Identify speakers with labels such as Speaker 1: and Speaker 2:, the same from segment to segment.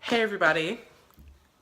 Speaker 1: Hey everybody,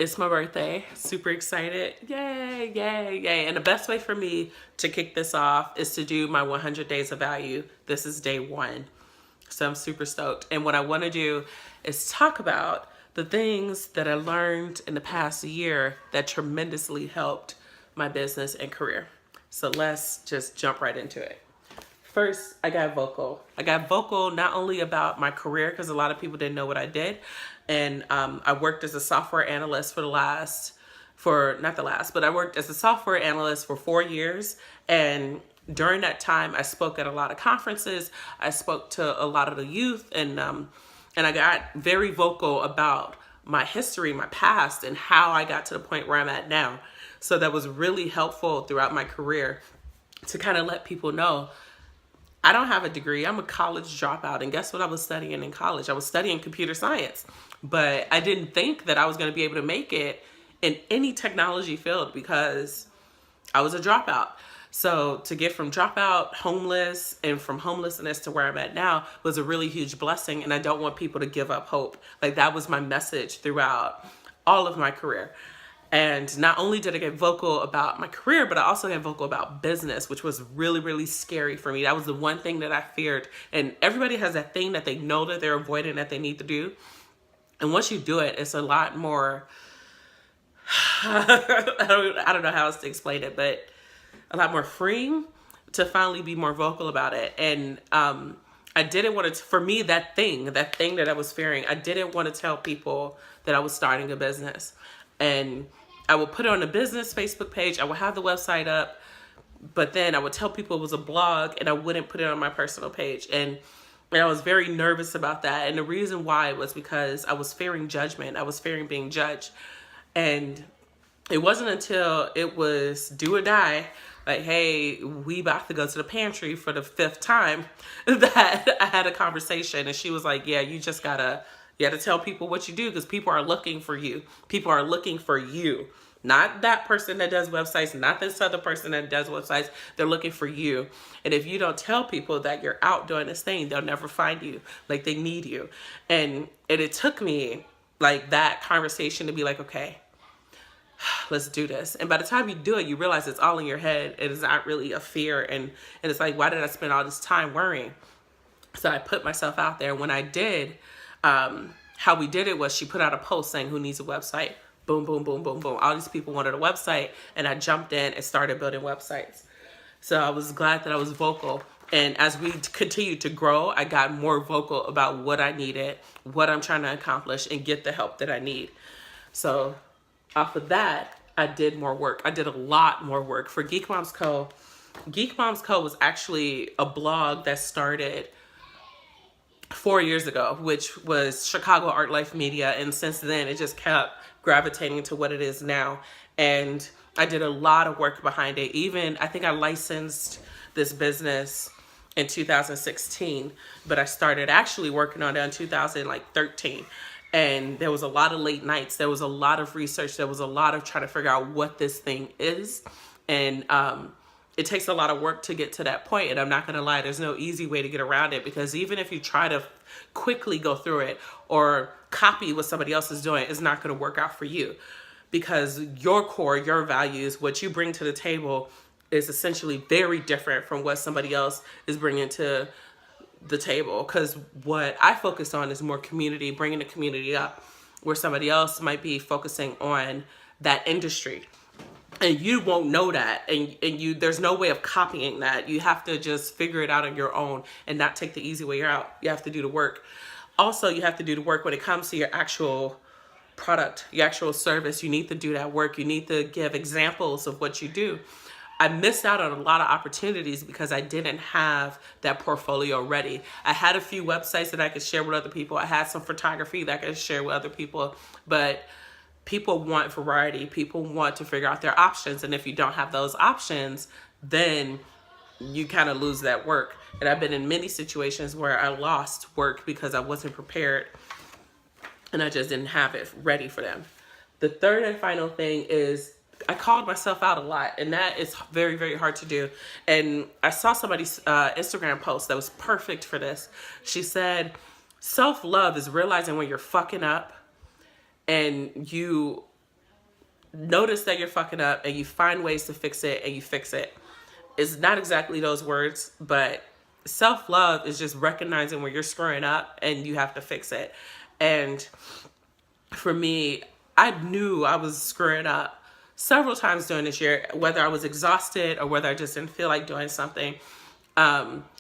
Speaker 1: it's my birthday. Super excited. Yay, yay, yay. And the best way for me to kick this off is to do my 100 days of value. This is day one. So I'm super stoked. And what I want to do is talk about the things that I learned in the past year that tremendously helped my business and career. So let's just jump right into it. First, I got vocal. I got vocal not only about my career, because a lot of people didn't know what I did. And I worked as a software analyst I worked as a software analyst for 4 years. And during that time, I spoke at a lot of conferences. I spoke to a lot of the youth, and I got very vocal about my history, my past, and how I got to the point where I'm at now. So that was really helpful throughout my career to kind of let people know I don't have a degree. I'm a college dropout. And guess what I was studying in college? I was studying computer science. But I didn't think that I was going to be able to make it in any technology field because I was a dropout. So to get from dropout, homeless, and from homelessness to where I'm at now was a really huge blessing. And I don't want people to give up hope. Like, that was my message throughout all of my career. And not only did I get vocal about my career, but I also got vocal about business, which was really, really scary for me. That was the one thing that I feared. And everybody has that thing that they know that they're avoiding that they need to do. And once you do it, it's a lot more, I don't know how else to explain it, but a lot more freeing to finally be more vocal about it. And I didn't want to, for me, that thing that I was fearing, I didn't want to tell people that I was starting a business. And I would put it on a business Facebook page. I would have the website up, but then I would tell people it was a blog, and I wouldn't put it on my personal page. And I was very nervous about that. And the reason why was because I was fearing judgment. I was fearing being judged. And it wasn't until it was do or die, like, hey, we about to go to the pantry for the 5th time, that I had a conversation. And she was like, yeah, you gotta tell people what you do, because people are looking for you. People are looking for you. Not that person that does websites, not this other person that does websites. They're looking for you. And if you don't tell people that you're out doing this thing, they'll never find you. Like, they need you. And it took me like that conversation to be like, okay, let's do this. And by the time you do it, you realize it's all in your head. It is not really a fear. And it's like, why did I spend all this time worrying? So I put myself out there. When I did, how we did it was she put out a post saying, who needs a website? Boom, boom, boom, boom, boom. All these people wanted a website, and I jumped in and started building websites. So I was glad that I was vocal. And as we continued to grow, I got more vocal about what I needed, what I'm trying to accomplish, and get the help that I need. So off of that, I did more work. I did a lot more work for Geek Moms Co. Geek Moms Co. was actually a blog that started 4 years ago, which was Chicago Art Life Media. And since then, it just kept gravitating to what it is now. And I did a lot of work behind it. Even, I think I licensed this business in 2016, but I started actually working on it in 2013. And there was a lot of late nights. There was a lot of research. There was a lot of trying to figure out what this thing is. And it takes a lot of work to get to that point. And I'm not going to lie, there's no easy way to get around it, because even if you try to quickly go through it or copy what somebody else is doing, it's not going to work out for you, because your core, your values, what you bring to the table is essentially very different from what somebody else is bringing to the table. Because what I focus on is more community, bringing the community up, where somebody else might be focusing on that industry. And you won't know that, and there's no way of copying that. You have to just figure it out on your own and not take the easy way out. You have to do the work. Also, you have to do the work when it comes to your actual product, your actual service. You need to do that work. You need to give examples of what you do. I missed out on a lot of opportunities because I didn't have that portfolio ready. I had a few websites that I could share with other people. I had some photography that I could share with other people, but people want variety. People want to figure out their options. And if you don't have those options, then you kind of lose that work. And I've been in many situations where I lost work because I wasn't prepared and I just didn't have it ready for them. The third and final thing is I called myself out a lot, and that is very, very hard to do. And I saw somebody's Instagram post that was perfect for this. She said, self-love is realizing when you're fucking up and you notice that you're fucking up and you find ways to fix it and you fix it. It's not exactly those words, but self-love is just recognizing where you're screwing up and you have to fix it. And for me, I knew I was screwing up several times during this year, whether I was exhausted or whether I just didn't feel like doing something.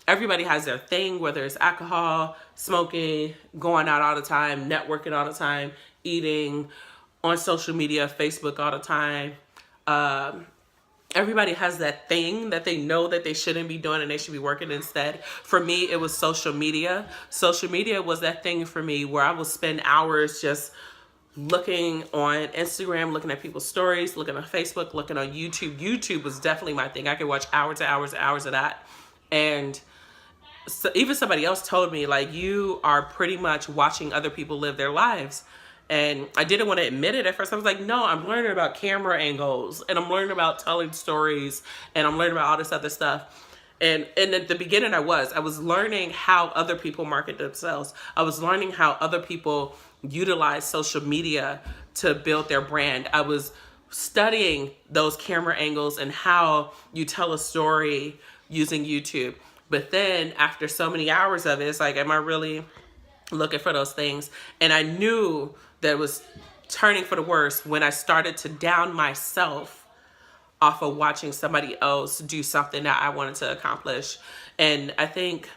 Speaker 1: Everybody has their thing, whether it's alcohol, smoking, going out all the time, networking all the time, eating, on social media, Facebook all the time. Everybody has that thing that they know that they shouldn't be doing and they should be working instead. For me, it was social media. Social media was that thing for me where I would spend hours just looking on Instagram, looking at people's stories, looking on Facebook, looking on YouTube. YouTube was definitely my thing. I could watch hours and hours and hours of that. And so even somebody else told me, like, you are pretty much watching other people live their lives. And I didn't want to admit it at first. I was like, no, I'm learning about camera angles and I'm learning about telling stories and I'm learning about all this other stuff. And at the beginning I was learning how other people market themselves. I was learning how other people utilize social media to build their brand. I was studying those camera angles and how you tell a story using YouTube. But then after so many hours of it, it's like, am I really looking for those things? And I knew that it was turning for the worse when I started to down myself off of watching somebody else do something that I wanted to accomplish. And I think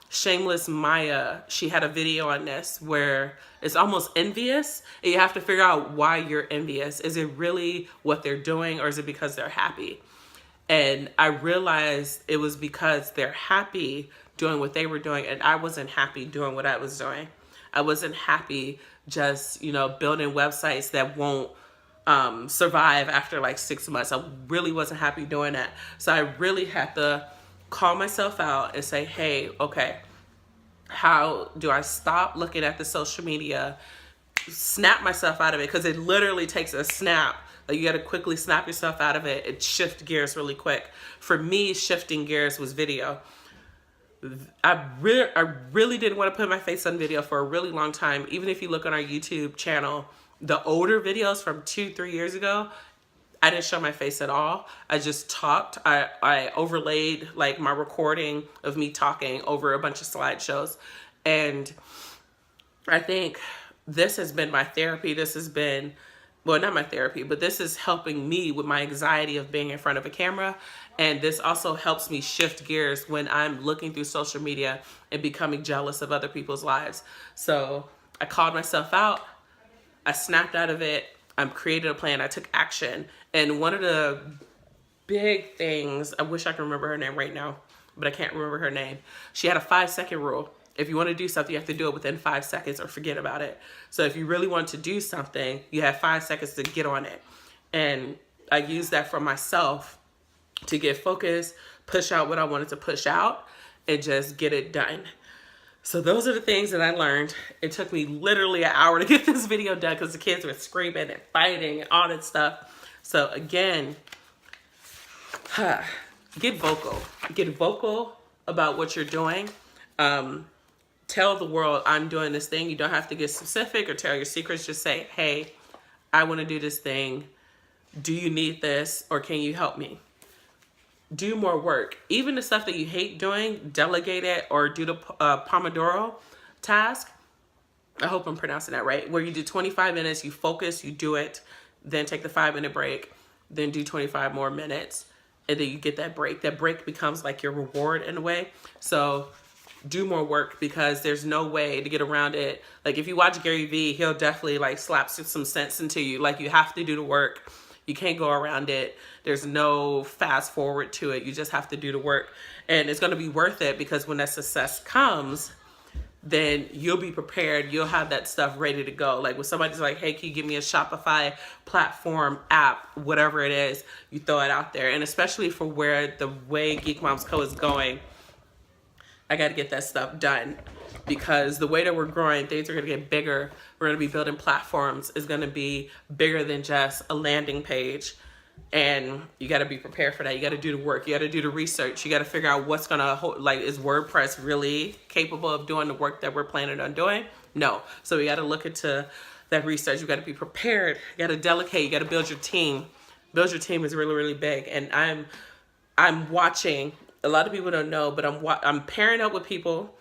Speaker 1: Shameless Maya, she had a video on this where it's almost envious. And you have to figure out why you're envious. Is it really what they're doing or is it because they're happy? And I realized it was because they're happy doing what they were doing and I wasn't happy doing what I was doing. I wasn't happy just, building websites that won't survive after like 6 months. I really wasn't happy doing that. So I really had to call myself out and say, hey, okay, how do I stop looking at the social media, snap myself out of it? Because it literally takes a snap. Like, you got to quickly snap yourself out of it and shift gears really quick. For me, shifting gears was video. I really didn't want to put my face on video for a really long time. Even if you look on our YouTube channel, the older videos from 2-3 years ago, I didn't show my face at all. I just talked. I overlaid like my recording of me talking over a bunch of slideshows. And I think this has been my therapy. This has been, well, not my therapy, but this is helping me with my anxiety of being in front of a camera. And this also helps me shift gears when I'm looking through social media and becoming jealous of other people's lives. So I called myself out. I snapped out of it. I created a plan. I took action. And one of the big things, I wish I could remember her name right now, but I can't remember her name. She had a 5-second rule. If you want to do something, you have to do it within 5 seconds or forget about it. So if you really want to do something, you have 5 seconds to get on it. And I used that for myself to get focused, push out what I wanted to push out, and just get it done. So those are the things that I learned. It took me literally an hour to get this video done because the kids were screaming and fighting and all that stuff. So again, get vocal. Get vocal about what you're doing. Tell the world, I'm doing this thing. You don't have to get specific or tell your secrets. Just say, hey, I want to do this thing. Do you need this or can you help me? Do more work. Even the stuff that you hate doing, delegate it or do the Pomodoro task. I hope I'm pronouncing that right. Where you do 25 minutes, you focus, you do it, then take the 5-minute break, then do 25 more minutes, and then you get that break. That break becomes like your reward in a way. So do more work because there's no way to get around it. Like if you watch Gary Vee, he'll definitely like slap some sense into you. Like you have to do the work. You can't go around it. There's no fast forward to it. You just have to do the work. And it's going to be worth it because when that success comes, then you'll be prepared. You'll have that stuff ready to go. Like when somebody's like, hey, can you give me a Shopify platform app, whatever it is, you throw it out there. And especially for where the way Geek Moms Co is going, I got to get that stuff done because the way that we're growing, things are going to get bigger. We're going to be building platforms. It's going to be bigger than just a landing page. And you got to be prepared for that. You got to do the work. You got to do the research. You got to figure out what's going to hold, like, is WordPress really capable of doing the work that we're planning on doing? No. So we got to look into that research. You got to be prepared. You got to delegate. You got to build your team. Build your team is really, really big. And I'm watching. A lot of people don't know, but I'm pairing up with people.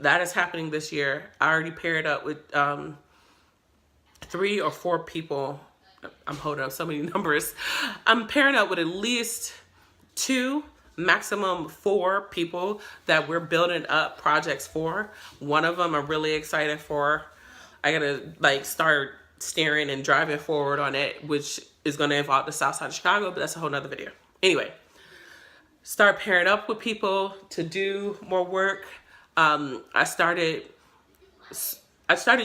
Speaker 1: That is happening this year. I already paired up with 3 or 4 people. I'm holding up so many numbers. I'm pairing up with at least 2, maximum 4 people that we're building up projects for. One of them I'm really excited for. I gotta like start steering and driving forward on it, which is gonna involve the South Side of Chicago, but that's a whole nother video. Anyway, start pairing up with people to do more work. I started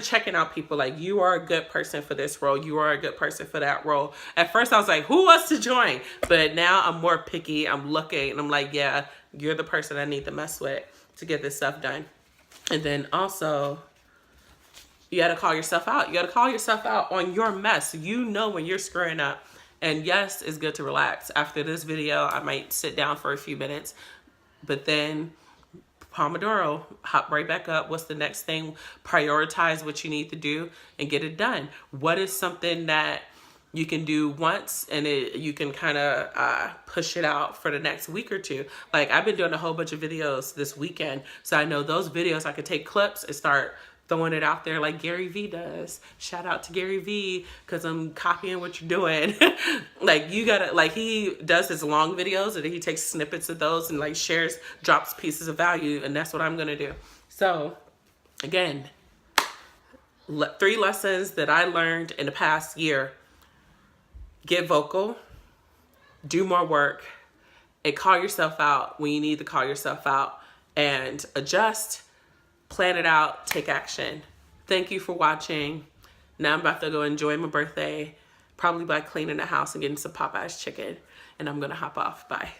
Speaker 1: checking out people like, you are a good person for this role. You are a good person for that role. At first I was like, who wants to join? But now I'm more picky. I'm looking and I'm like, yeah, you're the person I need to mess with to get this stuff done. And then also, you got to call yourself out. You got to call yourself out on your mess. You know when you're screwing up. And yes, it's good to relax. After this video, I might sit down for a few minutes, but then Pomodoro, hop right back up. What's the next thing? Prioritize what you need to do and get it done. What is something that you can do once and you can kind of push it out for the next week or 2? Like, I've been doing a whole bunch of videos this weekend, so I know those videos I could take clips and start throwing it out there like Gary Vee does. Shout out to Gary Vee, because I'm copying what you're doing. Like, you gotta, like, he does his long videos and he takes snippets of those and like drops pieces of value, and that's what I'm gonna do. So again, 3 lessons that I learned in the past year: get vocal, do more work, and call yourself out when you need to call yourself out, and adjust, plan it out, take action. Thank you for watching. Now I'm about to go enjoy my birthday, probably by cleaning the house and getting some Popeye's chicken, and I'm gonna hop off. Bye.